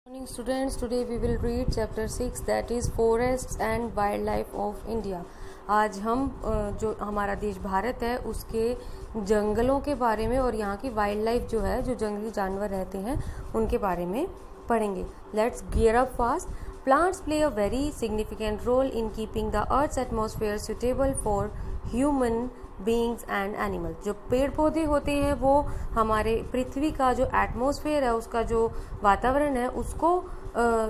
Morning students, today we will read chapter 6 that is forests and wildlife of India. आज हम जो हमारा देश भारत है उसके जंगलों के बारे में और यहाँ की वाइल्ड लाइफ जो है, जो जंगली जानवर रहते हैं उनके बारे में पढ़ेंगे. Let's gear up fast. Plants play a very significant role in keeping the Earth's atmosphere suitable for human beings and animals. जो पेड़ पौधे होते हैं वो हमारे पृथ्वी का जो एटमॉस्फेयर है, उसका जो वातावरण है उसको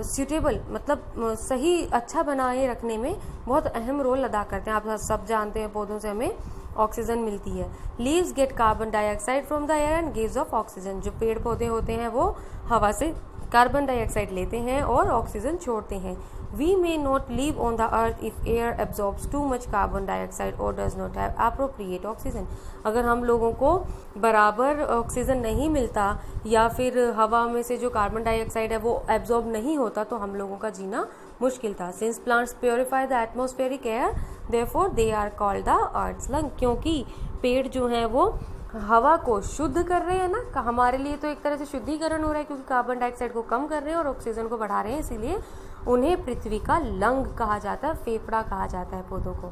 सूटेबल मतलब सही अच्छा बनाए रखने में बहुत अहम रोल अदा करते हैं. आप सब जानते हैं पौधों से हमें ऑक्सीजन मिलती है. Leaves gate carbon dioxide from the air and gives off oxygen. जो पेड़ पौधे होते हैं वो हवा से कार्बन डाइऑक्साइड लेते हैं और ऑक्सीजन छोड़ते हैं. We may not live on the earth if air absorbs too much carbon dioxide और does not have appropriate oxygen. अगर हम लोगों को बराबर ऑक्सीजन नहीं मिलता या फिर हवा में से जो कार्बन डाइऑक्साइड है वो एब्जॉर्ब नहीं होता तो हम लोगों का जीना मुश्किल था. Since plants purify the atmospheric air therefore they are called the earth's lung. क्योंकि पेड़ जो हैं वो हवा को शुद्ध कर रहे हैं ना, हमारे लिए तो एक तरह से शुद्धिकरण हो रहा है क्योंकि कार्बन डाइऑक्साइड को कम कर रहे हैं और ऑक्सीजन को बढ़ा रहे हैं, इसीलिए उन्हें पृथ्वी का लंग कहा जाता है, फेफड़ा कहा जाता है पौधों को.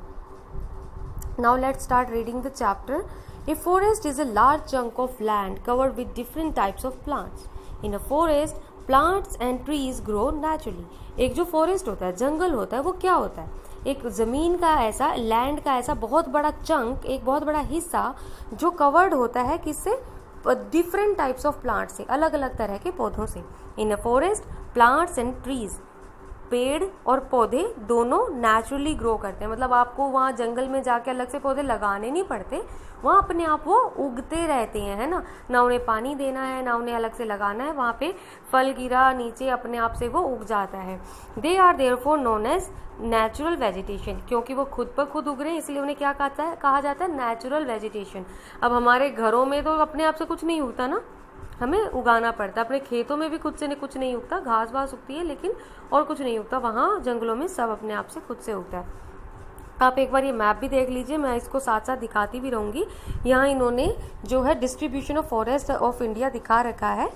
Now let's start reading the chapter. A forest is a large chunk of land covered with different types of plants. In a forest plants and trees grow naturally. एक जो फॉरेस्ट होता है, जंगल होता है, वो क्या होता है? एक ज़मीन का ऐसा, लैंड का ऐसा बहुत बड़ा चंक, एक बहुत बड़ा हिस्सा जो कवर्ड होता है किससे? डिफरेंट टाइप्स ऑफ प्लांट से, अलग अलग तरह के पौधों से. In a forest plants and trees, पेड़ और पौधे दोनों नेचुरली ग्रो करते हैं. मतलब आपको वहाँ जंगल में जाके अलग से पौधे लगाने नहीं पड़ते, वहाँ अपने आप वो उगते रहते हैं, है ना उन्हें पानी देना है ना उन्हें अलग से लगाना है, वहाँ पे फल गिरा नीचे अपने आप से वो उग जाता है. They are therefore known as natural vegetation. क्योंकि वो खुद पर खुद उग रहे हैं इसलिए उन्हें क्या कहा जाता है? Natural vegetation. अब हमारे घरों में तो अपने आप से कुछ नहीं उगता ना, हमें उगाना पड़ता है. अपने खेतों में भी खुद से कुछ नहीं उगता, घास वास उगती है लेकिन और कुछ नहीं उगता. वहाँ जंगलों में सब अपने आप से खुद से उगता है. आप एक बार ये मैप भी देख लीजिए, मैं इसको साथ साथ दिखाती भी रहूँगी. यहाँ इन्होंने जो है distribution of forest of India दिखा रखा है.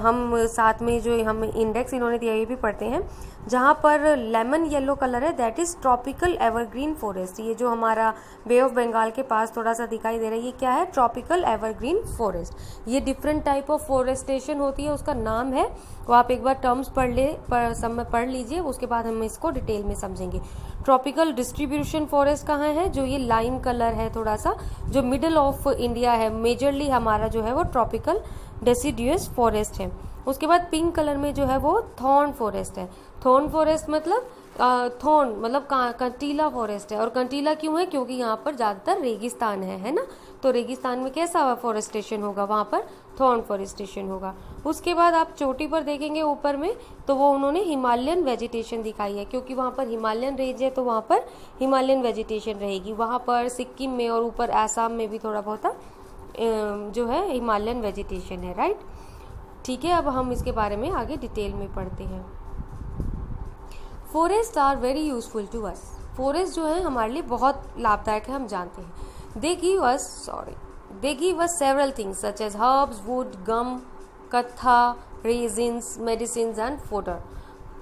हम साथ में जो हम इंडेक्स इन्होंने दिया ये भी पढ़ते हैं. जहाँ पर लेमन येलो कलर है that is tropical evergreen forest. ये जो हमारा बे ऑफ बंगाल के पास थोड़ा सा दिखाई दे रहा है, ये क्या है? Tropical evergreen forest. ये डिफरेंट टाइप ऑफ फॉरेस्टेशन होती है, उसका नाम है, वो आप एक बार टर्म्स पढ़ लीजिए, उसके बाद हम इसको डिटेल में समझेंगे. ट्रॉपिकल डिस्ट्रीब्यूशन फॉरेस्ट कहाँ है? जो ये लाइम कलर है थोड़ा सा, जो मिडल ऑफ इंडिया है, मेजरली हमारा जो है वो ट्रॉपिकल डेसिडियस फॉरेस्ट है. उसके बाद पिंक कलर में जो है वो थॉर्न फॉरेस्ट है. थॉर्न फॉरेस्ट मतलब थॉर्न मतलब कंटीला फॉरेस्ट है. और कंटीला क्यों है? क्योंकि यहाँ पर ज़्यादातर रेगिस्तान है ना, तो रेगिस्तान में कैसा फॉरेस्टेशन होगा? वहाँ पर थॉर्न फॉरेस्टेशन होगा. उसके बाद आप चोटी पर देखेंगे ऊपर में, तो वो उन्होंने हिमालयन वेजिटेशन दिखाई है क्योंकि वहाँ पर हिमालयन रेंज है तो वहाँ पर हिमालयन वेजिटेशन रहेगी. वहाँ पर सिक्किम में और ऊपर आसाम में भी थोड़ा बहुत जो है हिमालयन वेजिटेशन है, राइट. ठीक है, अब हम इसके बारे में आगे डिटेल में पढ़ते हैं. Forest are very useful to us. Forest जो है हमारे लिए बहुत लाभदायक है, हम जानते हैं. They give us several things such as herbs, wood, gum, कत्था, रेजिन्स, मेडिसिन एंड फोडर.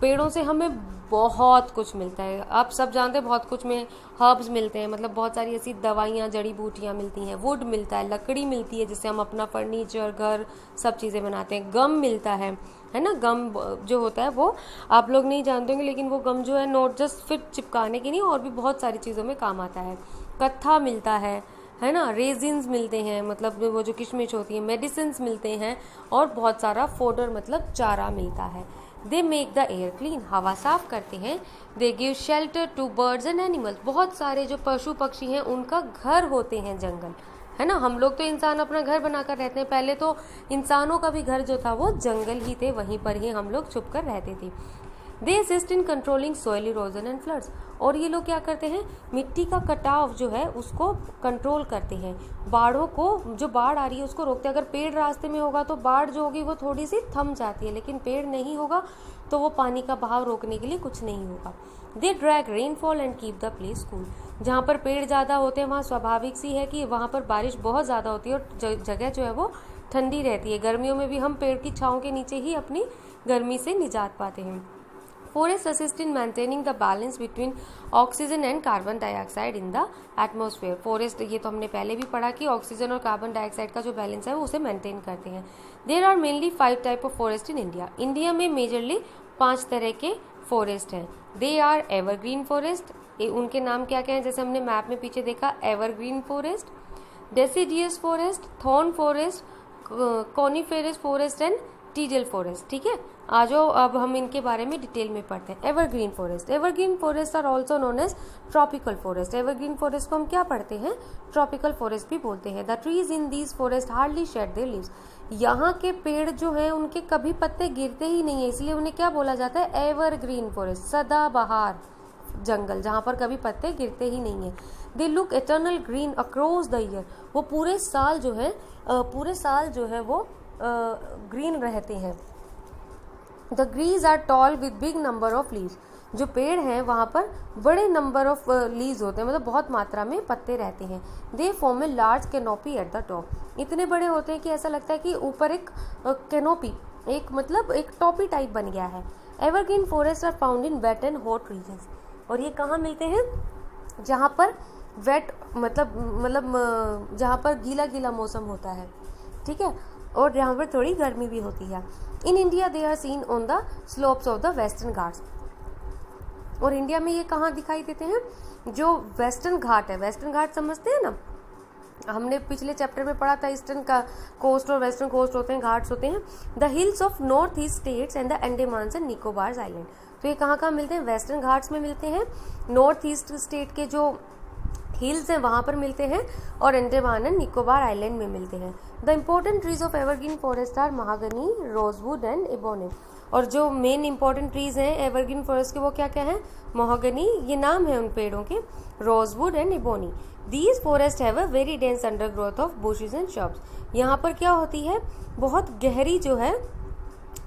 पेड़ों से हमें बहुत कुछ मिलता है. आप सब जानते हैं बहुत कुछ में हर्ब्स मिलते हैं, मतलब बहुत सारी ऐसी दवाइयाँ, जड़ी बूटियाँ मिलती हैं. वुड मिलता है, लकड़ी मिलती है जिससे हम अपना फर्नीचर, घर, सब चीज़ें बनाते हैं. गम मिलता है ना. गम जो होता है वो आप लोग नहीं जानते होंगे लेकिन वो गम जो है नॉट जस्ट फिट चिपकाने की नहीं, और भी बहुत सारी चीज़ों में काम आता है. कत्था मिलता है ना. रेजिन्स मिलते हैं, मतलब वो जो किशमिश होती है. मेडिसिन मिलते हैं और बहुत सारा फोडर मतलब चारा मिलता है. They make the air clean. हवा साफ करते हैं. They give shelter to birds and animals. बहुत सारे जो पशु पक्षी हैं उनका घर होते हैं जंगल, है ना. हम लोग तो इंसान अपना घर बनाकर रहते हैं, पहले तो इंसानों का भी घर जो था वो जंगल ही थे, वहीं पर ही हम लोग छुप कर रहते थे. They assist in controlling soil erosion and floods. और ये लोग क्या करते हैं? मिट्टी का कटाव जो है उसको कंट्रोल करते हैं. बाढ़ों को, जो बाढ़ आ रही है उसको रोकते हैं. अगर पेड़ रास्ते में होगा तो बाढ़ जो होगी वो थोड़ी सी थम जाती है, लेकिन पेड़ नहीं होगा तो वो पानी का बहाव रोकने के लिए कुछ नहीं होगा. They drag rainfall and keep the place cool. जहाँ पर पेड़ ज़्यादा होते हैं वहाँ स्वाभाविक सी है कि वहाँ पर बारिश बहुत ज़्यादा होती है और जगह जो है वो ठंडी रहती है. गर्मियों में भी हम पेड़ की छाँव के नीचे ही अपनी गर्मी से निजात पाते हैं। Forests assist in maintaining the balance between oxygen and carbon dioxide in the atmosphere. Forest, ये तो हमने पहले भी पढ़ा कि ऑक्सीजन और कार्बन डाइऑक्साइड का जो बैलेंस है वो उसे मेंटेन करते हैं। There are mainly 5 type of forest in India. India में मेजरली 5 तरह के फॉरेस्ट हैं। They are evergreen forest. उनके नाम क्या क्या हैं, जैसे हमने मैप में पीछे देखा, evergreen forest, deciduous forest, thorn forest, coniferous forest and tidal forest. ठीक है, आ जाओ अब हम इनके बारे में डिटेल में पढ़ते हैं। Evergreen forest, evergreen forest are also known as tropical forest. Evergreen forest को हम क्या पढ़ते हैं, ट्रॉपिकल फॉरेस्ट भी बोलते हैं। The trees in these forest hardly shade their leaves. यहाँ के पेड़ जो हैं उनके कभी पत्ते गिरते ही नहीं है, इसलिए उन्हें क्या बोला जाता है, एवरग्रीन फॉरेस्ट, सदाबहार जंगल जहाँ पर कभी पत्ते गिरते ही नहीं है। They look eternal green across the year. वो पूरे साल जो है वो ग्रीन रहते हैं। The trees are tall with big number of leaves. जो पेड़ हैं वहाँ पर बड़े नंबर ऑफ लीव्स होते हैं, मतलब बहुत मात्रा में पत्ते रहते हैं। They form a large canopy at the top. इतने बड़े होते हैं कि ऐसा लगता है कि ऊपर एक कैनोपी, एक टॉपी टाइप बन गया है। Evergreen forest are found in wet and hot regions. और ये कहाँ मिलते हैं, जहाँ पर वेट मतलब जहाँ पर गीला गीला मौसम होता है, ठीक है, और जहाँ पर थोड़ी गर्मी भी होती है। In India they are seen on the slopes of the Western Ghats. और इंडिया में ये कहाँ दिखाई देते हैं, जो वेस्टर्न घाट है, वेस्टर्न घाट समझते हैं ना, हमने पिछले चैप्टर में पढ़ा था, ईस्टर्न का कोस्ट और वेस्टर्न कोस्ट होते हैं, घाट्स होते हैं। The hills of north east states and the Andaman and Nicobar island. तो ये कहाँ मिलते हैं, वेस्टर्न घाट्स में मिलते हैं, नॉर्थ ईस्ट स्टेट के जो हिल्स हैं वहाँ पर मिलते हैं, और अंडमान एंड निकोबार आइलैंड में मिलते हैं। The important trees of evergreen forest are mahogany, rosewood and ebony. और जो मेन इंपॉर्टेंट ट्रीज हैं एवरग्रीन फॉरेस्ट के वो क्या क्या हैं, महागनी, ये नाम है उन पेड़ों के, rosewood and ebony. These forest have a very dense undergrowth of bushes and shrubs. यहाँ पर क्या होती है, बहुत गहरी जो है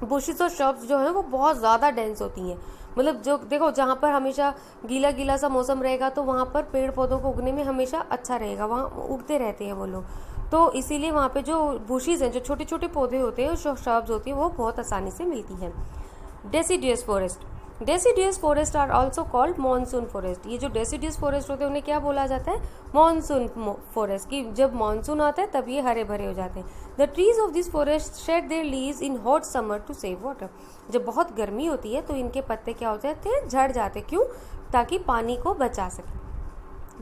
बुशेस और श्रब्स जो हैं वो बहुत ज़्यादा डेंस होती हैं। मतलब जो देखो, जहाँ पर हमेशा गीला गीला सा मौसम रहेगा तो वहाँ पर पेड़ पौधों को उगने में हमेशा अच्छा रहेगा, वहाँ उगते रहते हैं वो लोग, तो इसीलिए वहाँ पे जो बुशेस हैं, जो छोटे छोटे पौधे होते हैं, जो श्रब्स होती है, वो बहुत आसानी से मिलती हैं। Deciduous forest, deciduous forest are also called monsoon forest. ये जो डेसिडियस फॉरेस्ट होते हैं उन्हें क्या बोला जाता है, मानसून फॉरेस्ट, की जब मानसून आता है तब ये हरे भरे हो जाते हैं। The trees of this forest shed their leaves in hot summer to save water. जब बहुत गर्मी होती है तो इनके पत्ते क्या हो जाते हैं, झड़ जाते, क्यों, ताकि पानी को बचा सके।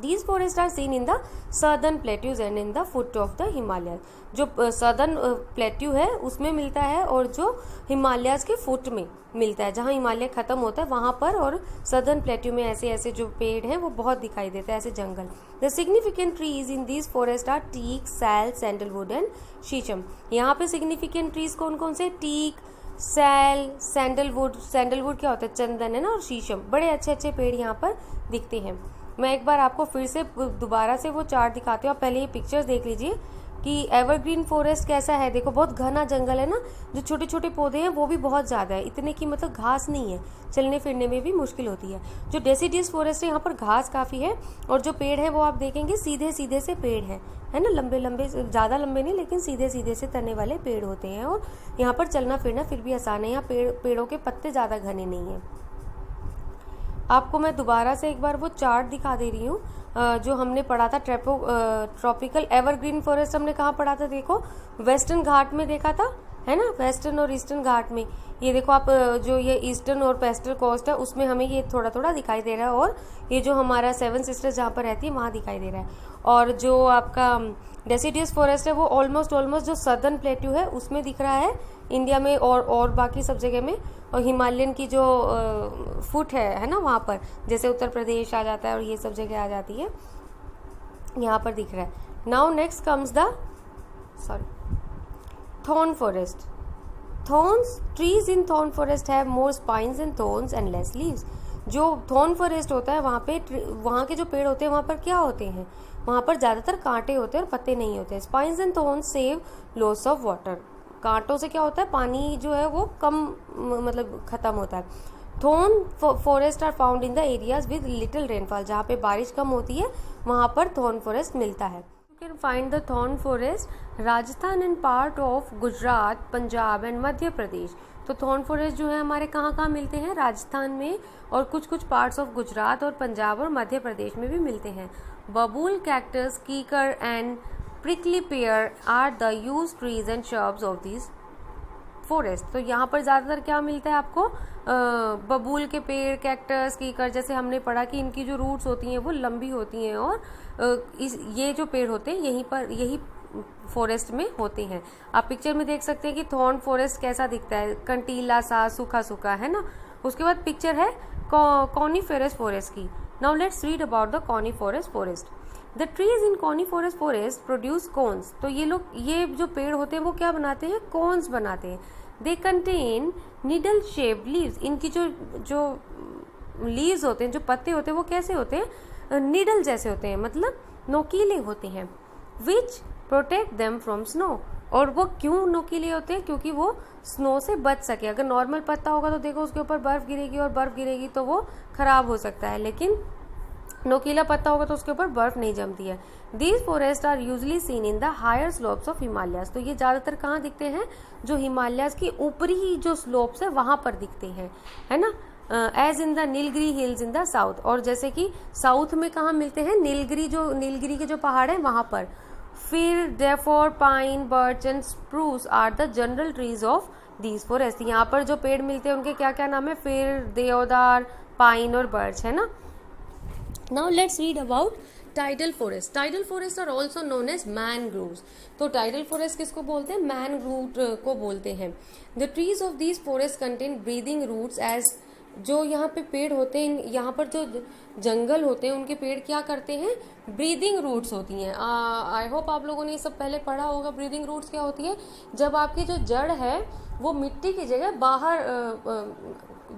These forests are seen in the southern plateaus and in the foot of the Himalayas. जो सदर्न प्लेट्यू है उसमें मिलता है, और जो हिमालयाज के फुट में मिलता है, जहाँ हिमालय खत्म होता है वहाँ पर, और सदर्न प्लेट्यू में ऐसे ऐसे जो पेड़ हैं वो बहुत दिखाई देते हैं, ऐसे जंगल। The significant trees in these forest are teak, sal, sandalwood and sheesham. यहाँ पे सिग्निफिकेंट ट्रीज कौन कौन से, टीक, सैल, सैंडलवुड, सैंडलवुड क्या होता है, चंदन है ना, और शीशम, बड़े अच्छे अच्छे पेड़ यहाँ पर दिखते हैं। मैं एक बार आपको फिर से दोबारा से वो चार्ट दिखाती हूँ, आप पहले ये पिक्चर्स देख लीजिए कि एवरग्रीन फॉरेस्ट कैसा है। देखो बहुत घना जंगल है ना, जो छोटे छोटे पौधे हैं वो भी बहुत ज़्यादा है, इतने की मतलब घास नहीं है, चलने फिरने में भी मुश्किल होती है। जो डेसिडियस फॉरेस्ट है यहाँ पर घास काफ़ी है, और जो पेड़ है वो आप देखेंगे सीधे सीधे से पेड़ है ना, लंबे लंबे, ज़्यादा लंबे नहीं लेकिन सीधे सीधे से तने वाले पेड़ होते हैं, और यहाँ पर चलना फिरना फिर भी आसान है। यहाँ पेड़ों के पत्ते ज़्यादा घने नहीं हैं। आपको मैं दोबारा से एक बार वो चार्ट दिखा दे रही हूँ जो हमने पढ़ा था, ट्रॉपिकल एवरग्रीन फॉरेस्ट हमने कहाँ पढ़ा था, देखो वेस्टर्न घाट में देखा था, है ना, वेस्टर्न और ईस्टर्न घाट में। ये देखो आप, जो ये ईस्टर्न और वेस्टर्न कोस्ट है उसमें हमें ये थोड़ा थोड़ा दिखाई दे रहा है, और ये जो हमारा 7 सिस्टर्स जहाँ पर रहती है वहाँ दिखाई दे रहा है। और जो आपका डेसिडियस फॉरेस्ट है वो ऑलमोस्ट जो सदर्न प्लेट्यू है उसमें दिख रहा है इंडिया में, और बाकी सब जगह में, और हिमालयन की जो फुट है ना वहाँ पर, जैसे उत्तर प्रदेश आ जाता है और ये सब जगह आ जाती है, यहाँ पर दिख रहा है। Now next comes the thorn forest. Thorns, trees in thorn forest have more spines and thorns and less leaves. जो थॉर्न फॉरेस्ट होता है वहाँ के जो पेड़ होते हैं वहाँ पर क्या होते हैं, वहाँ पर ज़्यादातर कांटे होते हैं और पत्ते नहीं होते। Spines and thorns save loss of water. कांटों से क्या होता है, पानी जो है वो कम मतलब खत्म होता है। Thorn forest are found in the areas with little rainfall. जहाँ पे बारिश कम होती है वहाँ पर थॉर्न फॉरेस्ट मिलता है। You can find the thorn forest Rajasthan and part of Gujarat, Punjab and Madhya Pradesh. तो थॉर्न फॉरेस्ट जो है हमारे कहाँ कहाँ मिलते हैं, राजस्थान में और कुछ कुछ पार्ट्स ऑफ गुजरात और पंजाब और मध्य प्रदेश में भी मिलते हैं। Babul, cactus, kikar and prickly pear are the use trees and shrubs of this forest. तो यहाँ पर ज़्यादातर क्या मिलता है आपको, बबूल के पेड़, कैक्टस, कीकर, जैसे हमने पढ़ा कि इनकी जो रूट्स होती हैं वो लंबी होती हैं और ये जो पेड़ होते हैं यही फॉरेस्ट में होते हैं। आप पिक्चर में देख सकते हैं कि थॉर्न फॉरेस्ट कैसा दिखता है, कंटीला सा, सूखा सूखा, है ना। उसके बाद पिक्चर है कॉनिफेरस फॉरेस्ट की। Now let's read about the coniferous forest. The trees in coniferous forest produce cones. तो ये जो पेड़ होते हैं वो क्या बनाते हैं, कोन्स बनाते हैं। They contain needle shaped leaves. इनकी जो लीव्स होते हैं, जो पत्ते होते हैं, वो कैसे होते हैं, निडल जैसे होते हैं, मतलब नोकीले होते हैं। विच प्रोटेक्ट देम फ्रॉम स्नो। और वो क्यों नोकीले होते हैं, क्योंकि वो स्नो से बच सके। अगर नॉर्मल पत्ता होगा तो देखो उसके ऊपर बर्फ गिरेगी और बर्फ गिरेगी तो वो खराब हो सकता है, लेकिन नोकीला पत्ता होगा तो उसके ऊपर बर्फ नहीं जमती है। These forest are usually seen in the higher slopes of Himalayas. तो ये ज्यादातर कहाँ दिखते हैं, जो हिमालयाज की ऊपरी ही जो स्लोप्स है वहां पर दिखते हैं, है ना। As in the Nilgiri hills in the south. और जैसे कि साउथ में कहाँ मिलते हैं, नीलगिरी के जो पहाड़ हैं वहां पर। फिर deodar, pine, birch and spruce are the general trees of these forest. यहाँ पर जो पेड़ मिलते हैं उनके क्या क्या नाम है, फिर, देवदार, पाइन और बर्च, है ना। Now let's read about tidal forest. Tidal forests are also known as mangroves. तो tidal forest किसको बोलते हैं, mangrove को बोलते हैं। The trees of these forests contain breathing roots as जो यहाँ पे पेड़ होते हैं, यहाँ पर जो जंगल होते हैं उनके पेड़ क्या करते हैं, ब्रीदिंग रूट्स होती हैं। आई होप आप लोगों ने ये सब पहले पढ़ा होगा। ब्रीदिंग रूट्स क्या होती है, जब आपकी जो जड़ है वो मिट्टी की जगह बाहर,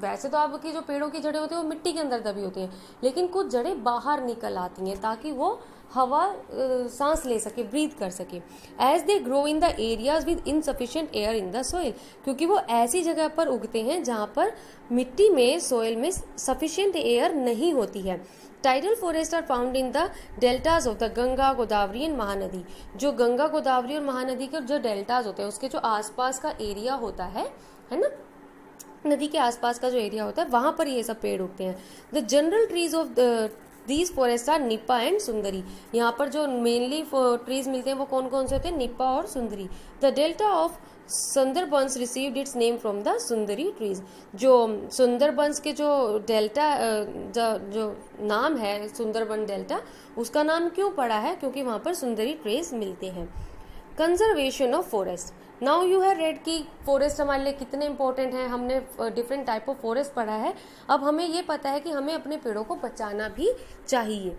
वैसे तो आपकी जो पेड़ों की जड़ें होती हैं वो मिट्टी के अंदर दबी होती हैं, लेकिन कुछ जड़ें बाहर निकल आती हैं ताकि वो हवा सांस ले सके, ब्रीथ कर सके। As they grow in the areas with insufficient air in the soil. क्योंकि वो ऐसी जगह पर उगते हैं जहाँ पर मिट्टी में, सोइल में सफिशिएंट एयर नहीं होती है। Tidal forest are found in the deltas of the Ganga, Godavari and Mahanadi. जो गंगा, गोदावरी और महानदी के जो डेल्टाज होते हैं उसके जो आसपास का एरिया होता है ना, नदी के आसपास का जो एरिया होता है वहां पर ये सब पेड़ उगते हैं। The general trees of these forest are nipa and sundari. यहाँ पर जो मेनली ट्रीज मिलते हैं वो कौन कौन से होते हैं, निप्पा और सुंदरी। The delta of Sundarbans received it's name from the Sundari trees. जो सुंदरबंस के जो डेल्टा जो नाम है सुंदरबन डेल्टा, उसका नाम क्यों पड़ा है, क्योंकि वहां पर सुंदरी ट्रीज मिलते हैं। Conservation of forest. Now you have read की फॉरेस्ट हमारे लिए कितने इंपॉर्टेंट हैं, हमने डिफरेंट टाइप ऑफ फॉरेस्ट पढ़ा है। अब हमें ये पता है कि हमें अपने पेड़ों को बचाना भी चाहिए।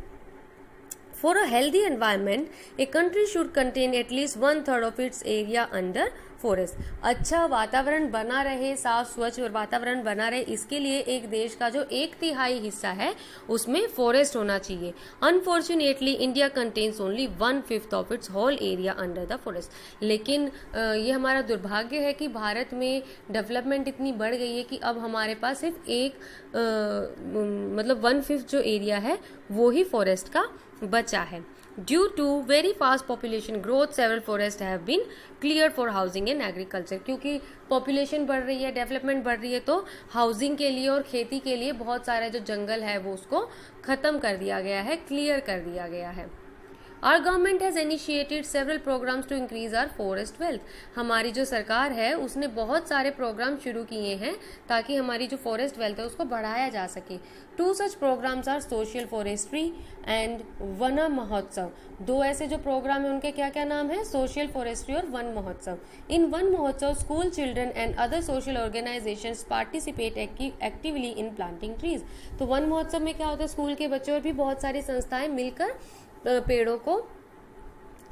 For a healthy environment, a country should contain at least 1/3 of its area under forest. अच्छा वातावरण बना रहे, साफ स्वच्छ और वातावरण बना रहे, इसके लिए एक देश का जो 1/3 हिस्सा है उसमें फॉरेस्ट होना चाहिए। Unfortunately, India contains only 1/5 of its whole area under the forest. लेकिन ये हमारा दुर्भाग्य है कि भारत में डेवलपमेंट इतनी बढ़ गई है कि अब हमारे पास सिर्फ मतलब 1/5 जो एरिया है वो ही फॉरेस्ट का बचा है। Due to very fast population growth several forest have been cleared for housing and agriculture. क्योंकि पॉपुलेशन बढ़ रही है, डेवलपमेंट बढ़ रही है, तो हाउसिंग के लिए और खेती के लिए बहुत सारे जो जंगल है वो उसको खत्म कर दिया गया है, क्लियर कर दिया गया है। Our government has initiated several programs to increase our forest wealth. हमारी जो सरकार है उसने बहुत सारे प्रोग्राम शुरू किए हैं ताकि हमारी जो फॉरेस्ट वेल्थ है उसको बढ़ाया जा सके। Two such programs are social forestry and one महोत्सव। दो ऐसे जो प्रोग्राम है उनके क्या क्या नाम है, सोशल फॉरेस्ट्री और वन महोत्सव। इन वन महोत्सव school children and other social organisations participate actively in planting trees. तो वन महोत्सव में क्या होता है, स्कूल के बच्चे और भी बहुत सारी संस्थाएं मिलकर पेड़ों को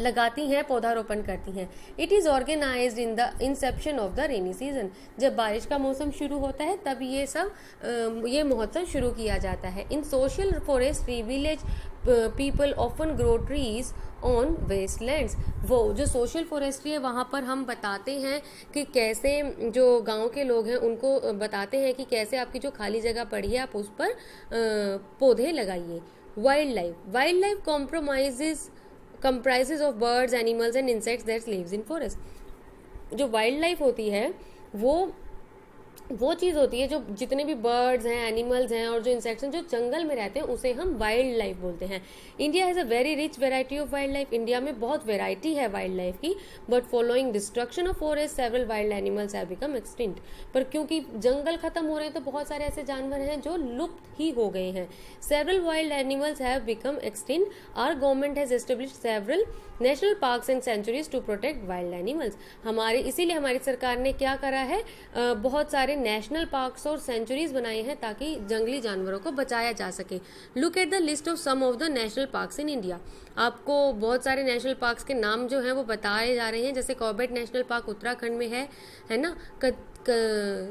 लगाती हैं, पौधारोपण करती हैं। It is organised in the inception of the rainy season. जब बारिश का मौसम शुरू होता है तब ये महोत्सव शुरू किया जाता है। In social forestry village people often grow trees on wastelands. वो जो सोशल फॉरेस्ट्री है वहाँ पर हम बताते हैं कि कैसे, जो गांव के लोग हैं उनको बताते हैं कि कैसे आपकी जो खाली जगह पड़ी है आप उस पर पौधे लगाइए। Wild life comprises of birds, animals and insects that lives in forest. जो वाइल्ड लाइफ होती है वो वो चीज़ होती है जो जितने भी बर्ड्स हैं, एनिमल्स हैं और जो इंसेक्ट्स हैं जो जंगल में रहते हैं उसे हम वाइल्ड लाइफ बोलते हैं। India has a very rich variety of wild life. India में बहुत वेराइटी है वाइल्ड लाइफ की, but following destruction of forest several wild animals have become extinct. पर क्योंकि जंगल खत्म हो रहे हैं तो बहुत सारे ऐसे जानवर हैं जो लुप्त ही हो गए हैं। Several wild animals have become extinct. Our government has established several national parks and sanctuaries to protect wild animals. इसीलिए हमारी सरकार ने क्या करा है, बहुत सारे नेशनल पार्क्स और सेंचुरीज बनाए हैं ताकि जंगली जानवरों को बचाया जा सके। Look at the list of some of the national parks in India. आपको बहुत सारे नेशनल पार्क्स के नाम जो हैं वो बताए जा रहे हैं, जैसे कॉर्बेट नेशनल पार्क उत्तराखंड में है ना,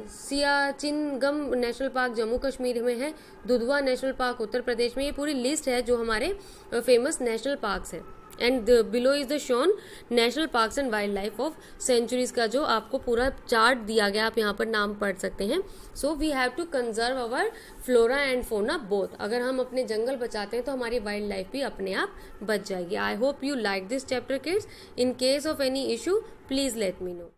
सियाचिनगम नेशनल पार्क जम्मू कश्मीर में है, दुधवा नेशनल पार्क उत्तर प्रदेश में। ये पूरी लिस्ट है जो हमारे फेमस नेशनल पार्क्स हैं। And below is the shown national parks and wild life of sanctuaries का जो आपको पूरा चार्ट दिया गया, आप यहाँ पर नाम पढ़ सकते हैं। So we have to conserve our flora and fauna both. अगर हम अपने जंगल बचाते हैं तो हमारी वाइल्ड लाइफ भी अपने आप बच जाएगी। I hope you like this chapter kids. In case of any issue please let me know.